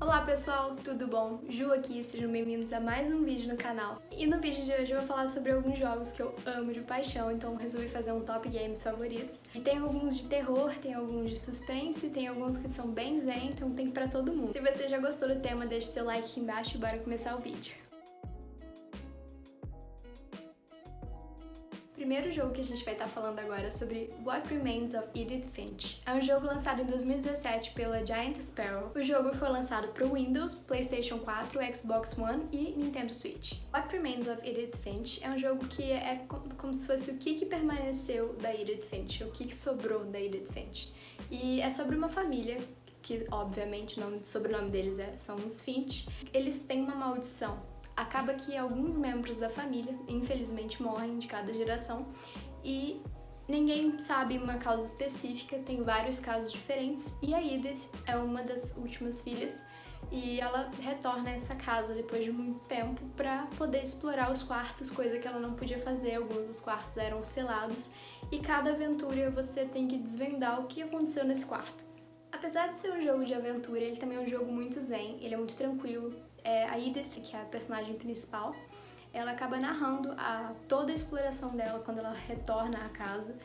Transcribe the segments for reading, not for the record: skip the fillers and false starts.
Olá pessoal, tudo bom? Ju aqui, sejam bem-vindos a mais um vídeo no canal. E no vídeo de hoje eu vou falar sobre alguns jogos que eu amo de paixão, então resolvi fazer um top games favoritos. E tem alguns de terror, tem alguns de suspense, tem alguns que são bem zen, então tem pra todo mundo. Se você já gostou do tema, deixe seu like aqui embaixo e bora começar o vídeo. O primeiro jogo que a gente vai estar falando agora é sobre What Remains of Edith Finch. É um jogo lançado em 2017 pela Giant Sparrow. O jogo foi lançado para o Windows, PlayStation 4, Xbox One e Nintendo Switch. What Remains of Edith Finch é um jogo que é como se fosse o que permaneceu da Edith Finch, o que sobrou da Edith Finch. E é sobre uma família que, obviamente, o sobrenome deles são os Finch. Eles têm uma maldição. Acaba que alguns membros da família, infelizmente, morrem de cada geração e ninguém sabe uma causa específica, tem vários casos diferentes e a Edith é uma das últimas filhas e ela retorna a essa casa depois de muito tempo para poder explorar os quartos, coisa que ela não podia fazer, alguns dos quartos eram selados e cada aventura você tem que desvendar o que aconteceu nesse quarto. Apesar de ser um jogo de aventura, ele também é um jogo muito zen, ele é muito tranquilo. A Edith, que é a personagem principal, ela acaba narrando toda a exploração dela quando ela retorna à casa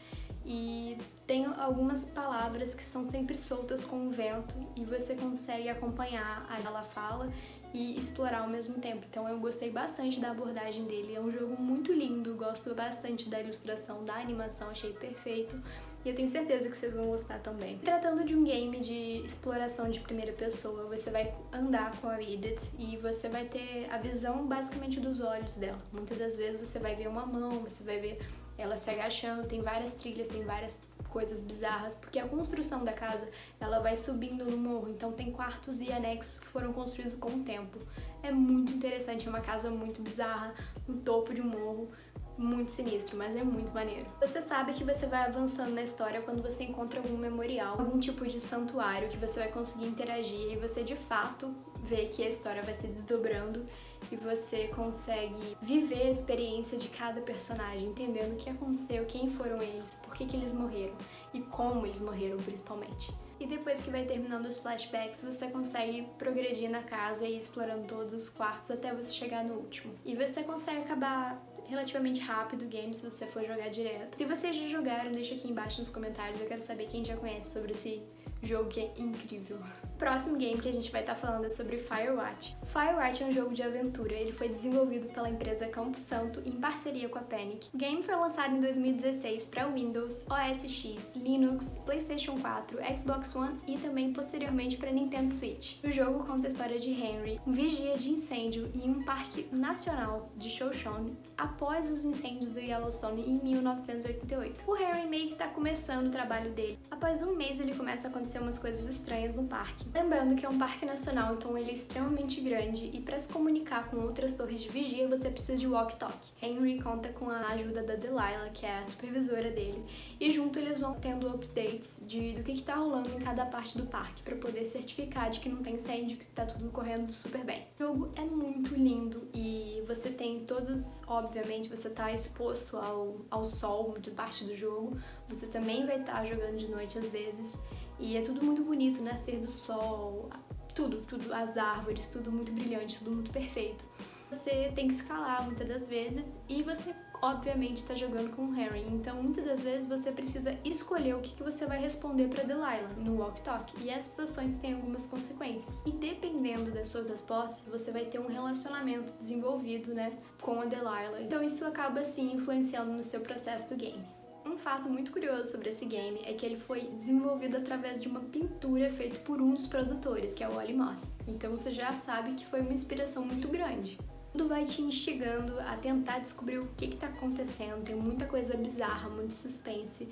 e tem algumas palavras que são sempre soltas com o vento e você consegue acompanhar a ela fala e explorar ao mesmo tempo. Então eu gostei bastante da abordagem dele, é um jogo muito lindo, gosto bastante da ilustração, da animação, achei perfeito. E eu tenho certeza que vocês vão gostar também. Tratando de um game de exploração de primeira pessoa, você vai andar com a Edith e você vai ter a visão basicamente dos olhos dela. Muitas das vezes você vai ver uma mão, você vai ver ela se agachando, tem várias trilhas, tem várias coisas bizarras, porque a construção da casa, ela vai subindo no morro, então tem quartos e anexos que foram construídos com o tempo. É muito interessante, é uma casa muito bizarra, no topo de um morro, muito sinistro, mas é muito maneiro. Você sabe que você vai avançando na história quando você encontra algum memorial, algum tipo de santuário que você vai conseguir interagir e você de fato vê que a história vai se desdobrando e você consegue viver a experiência de cada personagem, entendendo o que aconteceu, quem foram eles, por que eles morreram e como eles morreram principalmente. E depois que vai terminando os flashbacks, você consegue progredir na casa e ir explorando todos os quartos até você chegar no último. E você consegue acabar relativamente rápido o game se você for jogar direto. Se vocês já jogaram, deixa aqui embaixo nos comentários, eu quero saber quem já conhece sobre esse jogo que é incrível. O próximo game que a gente vai estar falando é sobre Firewatch. Firewatch é um jogo de aventura, ele foi desenvolvido pela empresa Campo Santo em parceria com a Panic. O game foi lançado em 2016 para Windows, OS X, Linux, PlayStation 4, Xbox One e também posteriormente para Nintendo Switch. O jogo conta a história de Henry, um vigia de incêndio em um parque nacional de Shoshone após os incêndios do Yellowstone em 1988. O Henry meio que está começando o trabalho dele. Após um mês ele começa a acontecer umas coisas estranhas no parque. Lembrando que é um parque nacional, então ele é extremamente grande e para se comunicar com outras torres de vigia você precisa de walkie-talkie. Henry conta com a ajuda da Delilah, que é a supervisora dele, e junto eles vão tendo updates do que tá rolando em cada parte do parque para poder certificar de que não tem incêndio, que tá tudo correndo super bem. O jogo é muito lindo e você tem todos, obviamente, você tá exposto ao sol de parte do jogo, você também vai estar jogando de noite às vezes. E é tudo muito bonito, nascer do sol, tudo, as árvores, tudo muito brilhante, tudo muito perfeito. Você tem que escalar muitas das vezes e você, obviamente, está jogando com o Harry, então muitas das vezes você precisa escolher o que você vai responder para Delilah no walkie-talkie e essas ações têm algumas consequências. E dependendo das suas respostas, você vai ter um relacionamento desenvolvido, né, com a Delilah. Então isso acaba, assim, influenciando no seu processo do game. Um fato muito curioso sobre esse game é que ele foi desenvolvido através de uma pintura feita por um dos produtores, que é o Wally Moss. Então você já sabe que foi uma inspiração muito grande. Tudo vai te instigando a tentar descobrir o que está acontecendo, tem muita coisa bizarra, muito suspense.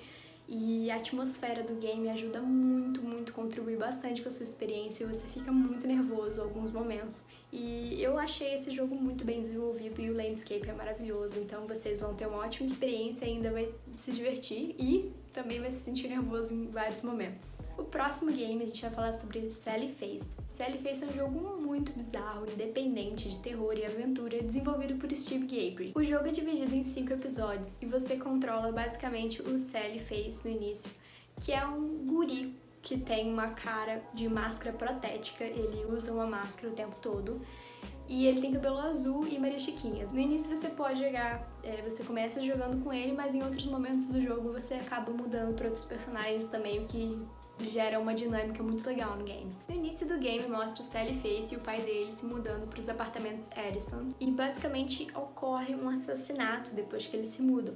E a atmosfera do game ajuda muito, contribui bastante com a sua experiência e você fica muito nervoso em alguns momentos. E eu achei esse jogo muito bem desenvolvido e o landscape é maravilhoso, então vocês vão ter uma ótima experiência e ainda vai se divertir e também vai se sentir nervoso em vários momentos. O próximo game a gente vai falar sobre Sally Face. Sally Face é um jogo muito bizarro, independente, de terror e aventura, desenvolvido por Steve Gabriel. O jogo é dividido em 5 episódios e você controla basicamente o Sally Face no início, que é um guri que tem uma cara de máscara protética, ele usa uma máscara o tempo todo. E ele tem cabelo azul e Maria Chiquinhas. No início você pode jogar, você começa jogando com ele, mas em outros momentos do jogo você acaba mudando para outros personagens também, o que gera uma dinâmica muito legal no game. No início do game mostra o Sally Face e o pai dele se mudando para os apartamentos Edison, e basicamente ocorre um assassinato depois que eles se mudam.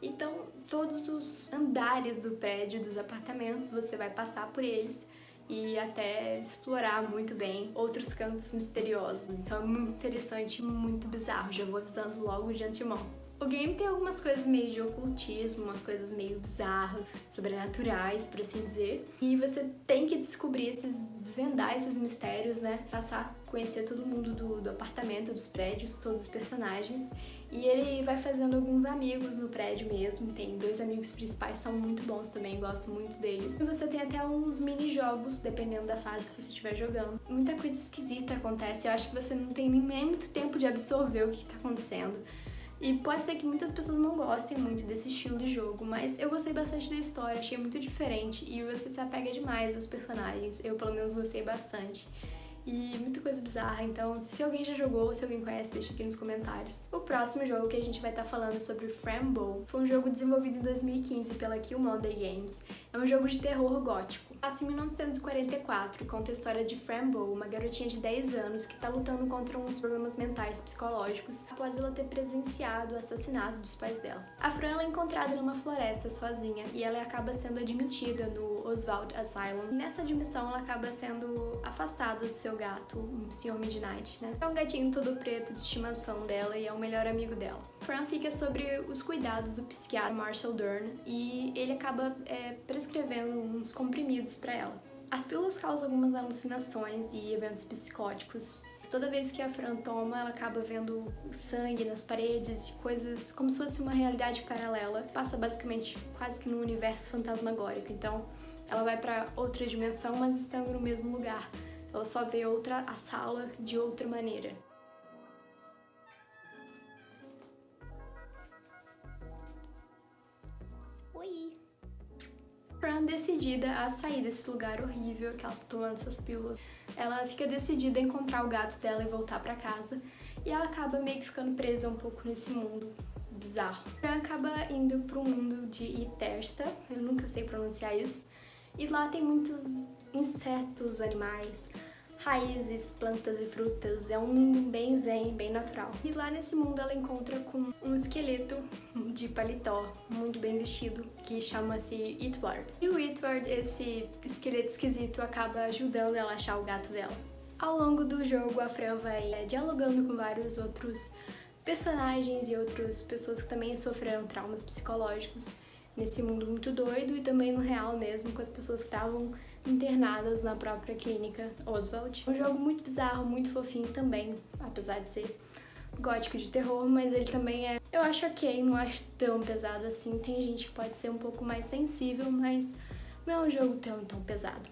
Então, todos os andares do prédio, dos apartamentos, você vai passar por eles e até explorar muito bem outros cantos misteriosos. Então é muito interessante e muito bizarro, já vou avisando logo de antemão. O game tem algumas coisas meio de ocultismo, umas coisas meio bizarras, sobrenaturais, por assim dizer. E você tem que desvendar esses mistérios, né? Passar a conhecer todo mundo do apartamento, dos prédios, todos os personagens. E ele vai fazendo alguns amigos no prédio mesmo. Tem 2 amigos principais, são muito bons também, gosto muito deles. E você tem até uns mini-jogos, dependendo da fase que você estiver jogando. Muita coisa esquisita acontece, eu acho que você não tem nem muito tempo de absorver o que tá acontecendo. E pode ser que muitas pessoas não gostem muito desse estilo de jogo, mas eu gostei bastante da história, achei muito diferente e você se apega demais aos personagens. Eu, pelo menos, gostei bastante. E muita coisa bizarra, então se alguém já jogou, se alguém conhece, deixa aqui nos comentários. O próximo jogo que a gente vai estar falando sobre Frambow foi um jogo desenvolvido em 2015 pela Kill Monday Games. É um jogo de terror gótico. Passa em 1944 e conta a história de Frambow, uma garotinha de 10 anos que está lutando contra uns problemas mentais psicológicos após ela ter presenciado o assassinato dos pais dela. A Fran ela é encontrada numa floresta sozinha e ela acaba sendo admitida no Oswald Asylum. E nessa admissão ela acaba sendo afastada do seu gato, o Sr. Midnight, né? É um gatinho todo preto de estimação dela e é o melhor amigo dela. Fran fica sobre os cuidados do psiquiatra Marshall Dern e ele acaba prescrevendo uns comprimidos para ela. As pílulas causam algumas alucinações e eventos psicóticos. Toda vez que a Fran toma, ela acaba vendo sangue nas paredes e coisas como se fosse uma realidade paralela. Passa basicamente quase que num universo fantasmagórico. Então, ela vai para outra dimensão, mas estando no mesmo lugar. Ela só vê a sala de outra maneira. Oi! Fran, decidida a sair desse lugar horrível que ela tá tomando essas pílulas, ela fica decidida a encontrar o gato dela e voltar pra casa, e ela acaba meio que ficando presa um pouco nesse mundo bizarro. Fran acaba indo pro mundo de Itersta, eu nunca sei pronunciar isso, e lá tem muitos insetos, animais, raízes, plantas e frutas. É um mundo bem zen, bem natural. E lá nesse mundo ela encontra com um esqueleto de paletó, muito bem vestido, que chama-se Edward. E o Edward, esse esqueleto esquisito, acaba ajudando ela a achar o gato dela. Ao longo do jogo, a Fran vai dialogando com vários outros personagens e outras pessoas que também sofreram traumas psicológicos nesse mundo muito doido e também no real mesmo, com as pessoas que estavam internadas na própria clínica Oswald. Um jogo muito bizarro, muito fofinho também, apesar de ser gótico de terror, mas ele também eu acho ok, não acho tão pesado assim. Tem gente que pode ser um pouco mais sensível, mas não é um jogo tão pesado.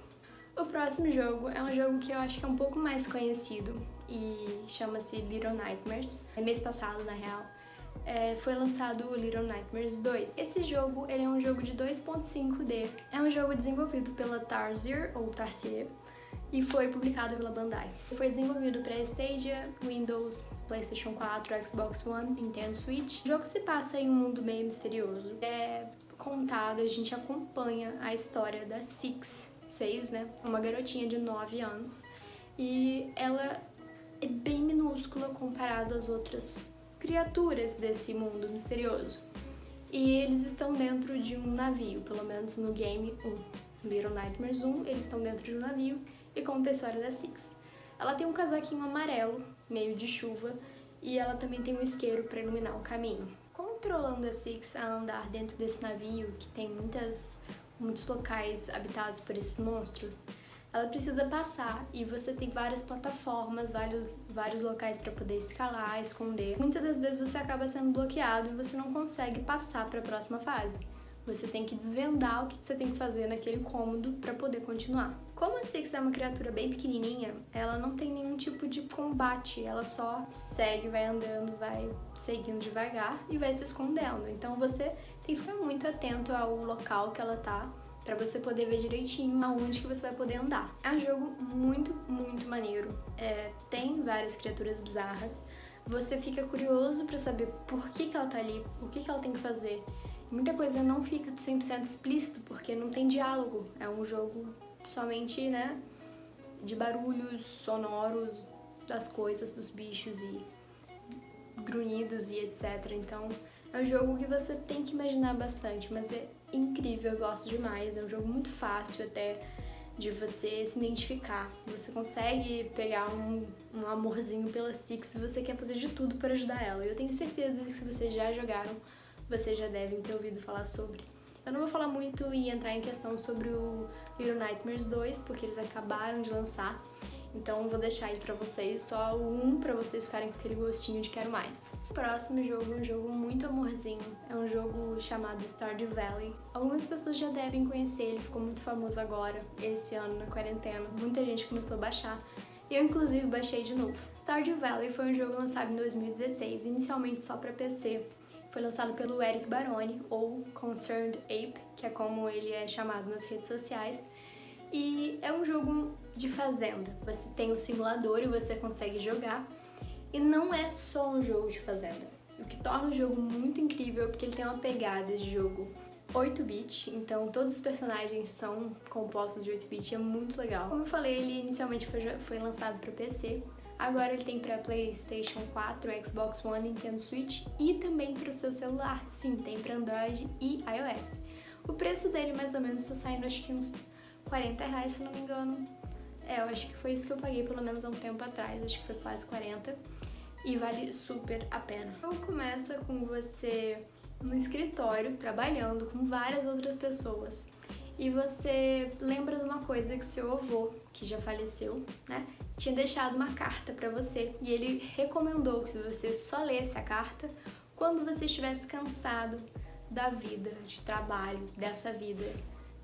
O próximo jogo é um jogo que eu acho que é um pouco mais conhecido e chama-se Little Nightmares. Mês passado, na real, foi lançado o Little Nightmares 2. Esse jogo ele é um jogo de 2.5D. É um jogo desenvolvido pela Tarsier, ou Tarsier, e foi publicado pela Bandai. Foi desenvolvido para Stadia, Windows, PlayStation 4, Xbox One, Nintendo Switch. O jogo se passa em um mundo meio misterioso. É contado, a gente acompanha a história da Seis, né? Uma garotinha de 9 anos. E ela é bem minúscula comparada às outras criaturas desse mundo misterioso. E eles estão dentro de um navio, pelo menos no game 1. Little Nightmares 1, eles estão dentro de um navio e conta a história da Six. Ela tem um casaquinho amarelo, meio de chuva, e ela também tem um isqueiro para iluminar o caminho. Controlando a Six a andar dentro desse navio, que tem muitos locais habitados por esses monstros, ela precisa passar e você tem várias plataformas, vários locais para poder escalar, esconder. Muitas das vezes você acaba sendo bloqueado e você não consegue passar para a próxima fase. Você tem que desvendar o que você tem que fazer naquele cômodo para poder continuar. Como a Six é uma criatura bem pequenininha, ela não tem nenhum tipo de combate, ela só segue, vai andando, vai seguindo devagar e vai se escondendo. Então você tem que ficar muito atento ao local que ela tá pra você poder ver direitinho aonde que você vai poder andar. É um jogo muito, muito maneiro. Tem várias criaturas bizarras. Você fica curioso pra saber por que ela tá ali, o que ela tem que fazer. Muita coisa não fica 100% explícito, porque não tem diálogo. É um jogo somente, né, de barulhos sonoros das coisas, dos bichos e grunhidos e etc. Então, é um jogo que você tem que imaginar bastante, mas é incrível, eu gosto demais. É um jogo muito fácil até de você se identificar. Você consegue pegar um amorzinho pela Six e você quer fazer de tudo para ajudar ela. Eu tenho certeza que se vocês já jogaram, vocês já devem ter ouvido falar sobre. Eu não vou falar muito e entrar em questão sobre o Little Nightmares 2, porque eles acabaram de lançar. Então vou deixar aí pra vocês, só o 1 pra vocês ficarem com aquele gostinho de quero mais. O próximo jogo é um jogo muito amorzinho, é um jogo chamado Stardew Valley. Algumas pessoas já devem conhecer, ele ficou muito famoso agora, esse ano na quarentena. Muita gente começou a baixar. Eu, inclusive, baixei de novo. Stardew Valley foi um jogo lançado em 2016, inicialmente só pra PC. Foi lançado pelo Eric Baroni, ou Concerned Ape, que é como ele é chamado nas redes sociais. E é um jogo de fazenda. Você tem um simulador e você consegue jogar. E não é só um jogo de fazenda. O que torna o jogo muito incrível é porque ele tem uma pegada de jogo 8-bit, então todos os personagens são compostos de 8-bit, é muito legal. Como eu falei, ele inicialmente foi lançado para PC, agora ele tem para PlayStation 4, Xbox One, Nintendo Switch e também para o seu celular. Sim, tem para Android e iOS. O preço dele mais ou menos está saindo acho que uns R$40, se não me engano. Eu acho que foi isso que eu paguei pelo menos há um tempo atrás, acho que foi quase 40 e vale super a pena. Então começa com você no escritório, trabalhando com várias outras pessoas. E você lembra de uma coisa que seu avô, que já faleceu, né, tinha deixado uma carta pra você. E ele recomendou que você só lesse a carta quando você estivesse cansado da vida, de trabalho, dessa vida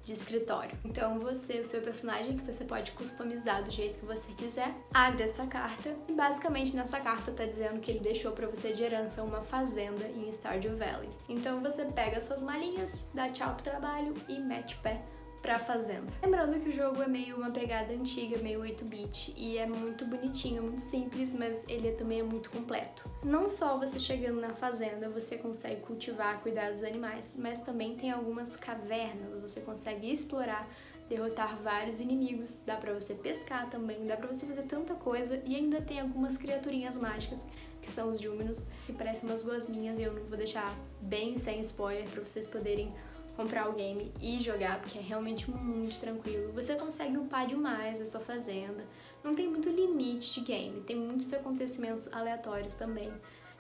de escritório. Então você, o seu personagem, que você pode customizar do jeito que você quiser, abre essa carta e basicamente nessa carta tá dizendo que ele deixou pra você de herança uma fazenda em Stardew Valley. Então você pega suas malinhas, dá tchau pro trabalho e mete o pé pra fazenda. Lembrando que o jogo é meio uma pegada antiga, meio 8-bit, e é muito bonitinho, muito simples, mas ele também é muito completo. Não só você chegando na fazenda você consegue cultivar, cuidar dos animais, mas também tem algumas cavernas, você consegue explorar, derrotar vários inimigos, dá pra você pescar também, dá pra você fazer tanta coisa, e ainda tem algumas criaturinhas mágicas, que são os Júminos, que parecem umas gosminhas, e eu não vou deixar bem sem spoiler pra vocês poderem comprar o game e jogar, porque é realmente muito tranquilo. Você consegue upar demais a sua fazenda. Não tem muito limite de game, tem muitos acontecimentos aleatórios também.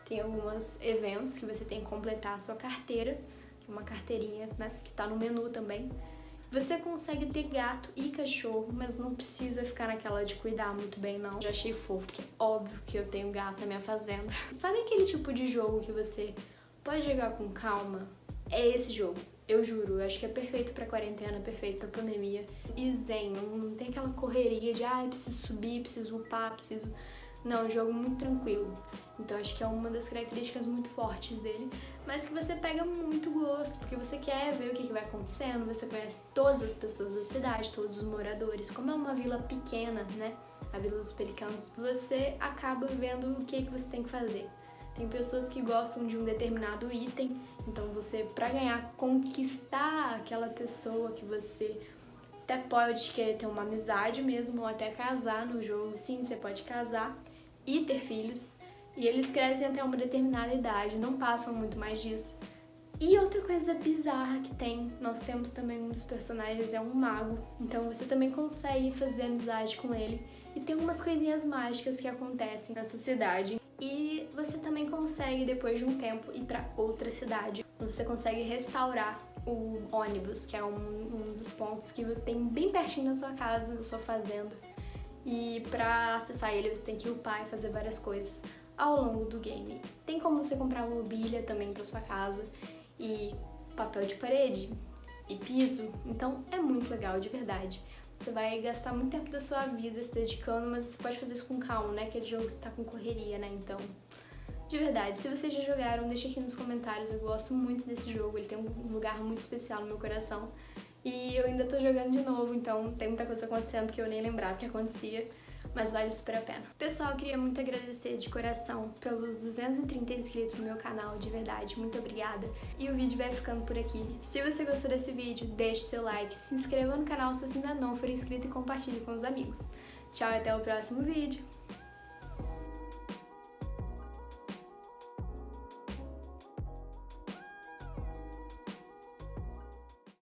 Tem alguns eventos que você tem que completar a sua carteira, que é uma carteirinha, né, que tá no menu também. Você consegue ter gato e cachorro, mas não precisa ficar naquela de cuidar muito bem, não. Já achei fofo, porque é óbvio que eu tenho gato na minha fazenda. Sabe aquele tipo de jogo que você pode jogar com calma? É esse jogo. Eu juro, eu acho que é perfeito pra quarentena, perfeito pra pandemia. E zen, não tem aquela correria de preciso subir, preciso upar, preciso... Não, é um jogo muito tranquilo. Então acho que é uma das características muito fortes dele, mas que você pega muito gosto, porque você quer ver o que vai acontecendo, você conhece todas as pessoas da cidade, todos os moradores. Como é uma vila pequena, né, a Vila dos Pelicanos, você acaba vendo o que você tem que fazer. Tem pessoas que gostam de um determinado item, então você, pra ganhar, conquistar aquela pessoa que você até pode querer ter uma amizade mesmo, ou até casar no jogo. Sim, você pode casar e ter filhos, e eles crescem até uma determinada idade, não passam muito mais disso. E outra coisa bizarra que tem, nós temos também um dos personagens, é um mago, então você também consegue fazer amizade com ele, e tem algumas coisinhas mágicas que acontecem nessa cidade. E você também consegue, depois de um tempo, ir pra outra cidade. Você consegue restaurar o ônibus, que é um dos pontos que tem bem pertinho da sua casa, da sua fazenda. E pra acessar ele, você tem que upar e fazer várias coisas ao longo do game. Tem como você comprar mobília também pra sua casa, e papel de parede, e piso. Então é muito legal, de verdade. Você vai gastar muito tempo da sua vida se dedicando, mas você pode fazer isso com calma, né? Aquele jogo que você tá com correria, né? Então, de verdade, se vocês já jogaram, deixa aqui nos comentários. Eu gosto muito desse jogo, ele tem um lugar muito especial no meu coração. E eu ainda tô jogando de novo, então tem muita coisa acontecendo que eu nem lembrava que acontecia, mas vale super a pena. Pessoal, eu queria muito agradecer de coração pelos 230 inscritos no meu canal, de verdade, muito obrigada. E o vídeo vai ficando por aqui. Se você gostou desse vídeo, deixe seu like, se inscreva no canal se você ainda não for inscrito e compartilhe com os amigos. Tchau e até o próximo vídeo!